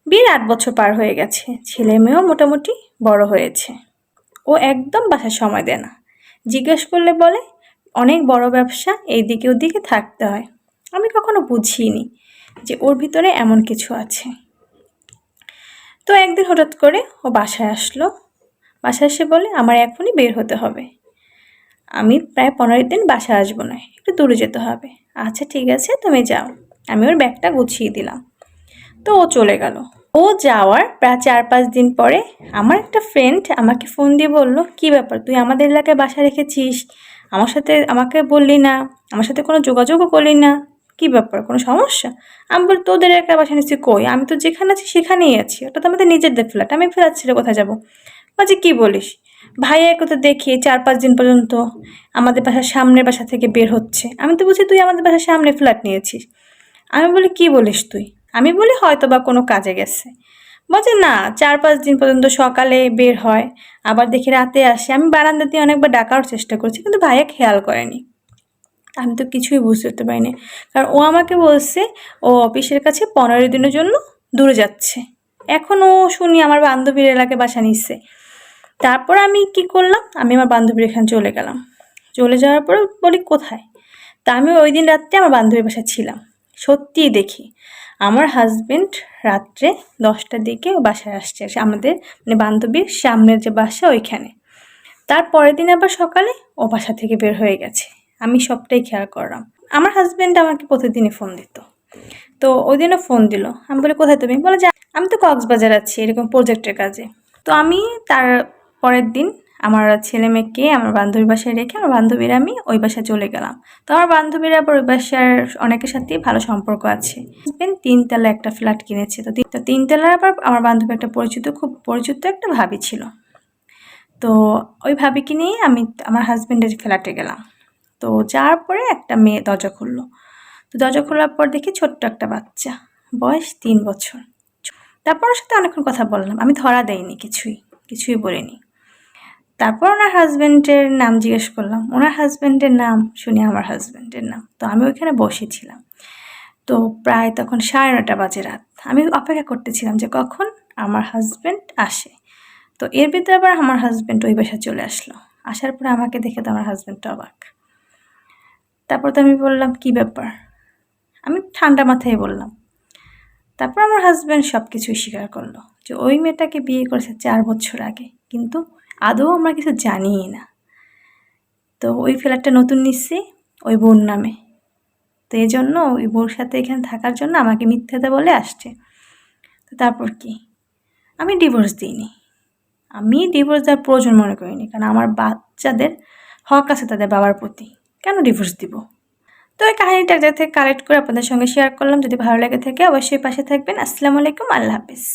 বিয়ের ৮ বছর পার হয়ে গেছে, ছেলে মেয়েও মোটামুটি বড় হয়েছে। ও একদম বাসায় সময় দেয় না। জিজ্ঞেস করলে বলে অনেক বড় ব্যবসা, এইদিকে ওদিকে থাকতে হয়। আমি কখনো বুঝিনি যে ওর ভিতরে এমন কিছু আছে। তো একদিন হঠাৎ করে ও বাসায় আসলো। বাসায় এসে বলে আমার এখনই বের হতে হবে, আমি প্রায় 15 দিন বাসায় আসবো না, একটু দূরে যেতে হবে। আচ্ছা ঠিক আছে, তুমি যাও। আমি ওর ব্যাগটা গুছিয়ে দিলাম। তো ও চলে গেল। ও যাওয়ার প্রায় 4-5 দিন পরে আমার একটা ফ্রেন্ড আমাকে ফোন দিয়ে বলল, কী ব্যাপার, তুই আমাদের এলাকায় বাসা রেখেছিস, আমাকে বললি না, আমার সাথে কোনো যোগাযোগও করলি না, কী ব্যাপার, কোনো সমস্যা? আমি বলি তোদের এলাকায় বাসা নিচ্ছি কই, আমি তো যেখানে আছি সেখানেই আছি, ওটা তো আমাদের নিজেদের ফ্ল্যাট, আমি ফ্ল্যাট ছেড়ে কোথায় যাবো? বলছে কী বলিস, ভাইয়াকে তো দেখি 4-5 দিন পর্যন্ত আমাদের বাসার সামনের বাসা থেকে বের হচ্ছে। আমি তো বলছি তুই আমাদের বাসার সামনে ফ্ল্যাট নিয়েছিস। আমি বলি কী বলিস তুই? আমি বলি হয়তো বা কোনো কাজে গেছে। বলছে না, 4-5 দিন পর্যন্ত সকালে বের হয়, আবার দেখি রাতে আসে। আমি বারান্দা দিয়ে অনেকবার ডাকার চেষ্টা করছি, কিন্তু ভাইয়া খেয়াল করেনি। আমি তো কিছুই বুঝতে পারিনি, কারণ ও আমাকে বলছে ও অফিসের কাছে 15 দিনের জন্য দূরে যাচ্ছে। এখন ও শুনি আমার বান্ধবীর এলাকায় বাসা নিচ্ছে। তারপর আমি কি করলাম, আমি আমার বান্ধবীর এখানে চলে গেলাম। চলে যাওয়ার পর বলি কোথায়? তা আমি ওই দিন রাত্রে আমার বান্ধবীর বাসায় ছিলাম। সত্যিই দেখি আমার হাজবেন্ড রাত্রে 10টার দিকে বাসায় আসছে, আমাদের মানে বান্ধবীর সামনের যে বাসা ওইখানে। তার পরের দিন আবার সকালে ও বাসা থেকে বের হয়ে গেছে। আমি সবটাই খেয়াল করলাম। আমার হাজবেন্ড আমাকে প্রতিদিনই ফোন দিত। তো ওই দিনও ফোন দিল। আমি বলি কোথায় তুমি? বলে যে আমি তো কক্সবাজার আছি এরকম প্রজেক্টের কাজে। তো আমি তার পরের দিন আমার ছেলে মেয়েকে আমার বান্ধবীর বাসায় রেখে আমার বান্ধবীরা আমি ওই বাসায় চলে গেলাম। তো আমার বান্ধবীরা আবার ওই বাসার অনেকের সাথেই ভালো সম্পর্ক আছে। হাজবেন্ড 3 তলা একটা ফ্ল্যাট কিনেছে। তো 3 তলার আবার আমার বান্ধবী একটা খুব পরিচিত একটা ভাবি ছিল। তো ওই ভাবিকে নিয়ে আমি আমার হাজবেন্ডের ফ্ল্যাটে গেলাম। তো যাওয়ার পরে একটা মেয়ে দরজা খুললো। তো দরজা খোলার পর দেখি ছোট্ট একটা বাচ্চা, বয়স 3 বছর। তারপর ওর সাথে অনেকক্ষণ কথা বললাম। আমি ধরা দেইনি কিছুই বলিনি। তারপর ওনার হাজবেন্ডের নাম জিজ্ঞেস করলাম। ওনার হাজবেন্ডের নাম শুনে আমার হাজবেন্ডের নাম। তো আমি ওইখানে বসেছিলাম। তো প্রায় তখন 9:30 বাজে রাত। আমি অপেক্ষা করতেছিলাম যে কখন আমার হাজবেন্ড আসে। তো এর ভিতরে আবার আমার হাজবেন্ড ওই বাসায় চলে আসলো। আসার পরে আমাকে দেখে তো আমার হাজবেন্ডটা অবাক। তারপর তো আমি বললাম কী ব্যাপার, আমি ঠান্ডা মাথায় বললাম। তারপর আমার হাজব্যান্ড সব কিছুই স্বীকার করলো যে ওই মেয়েটাকে বিয়ে করেছে 4 বছর আগে, কিন্তু আদৌ আমরা কিছু জানিই না। তো ওই ফ্ল্যাটটা নতুন নিচ্ছি ওই বোন নামে। তো এই জন্য ওই বোর সাথে এখানে থাকার জন্য আমাকে মিথ্যাতে বলে আসছে। তো তারপর কি, আমি ডিভোর্স দিইনি। আমি ডিভোর্স দেওয়ার প্রয়োজন মনে করিনি, কারণ আমার বাচ্চাদের হক আছে তাদের বাবার প্রতি, কেন ডিভোর্স দিব? তো এই কাহিনিটা এক জায়গা থেকে কালেক্ট করে আপনাদের সঙ্গে শেয়ার করলাম। যদি ভালো লেগে থাকে অবশ্যই পাশে থাকবেন। আসসালামু আলাইকুম, আল্লাহ হাফিজ।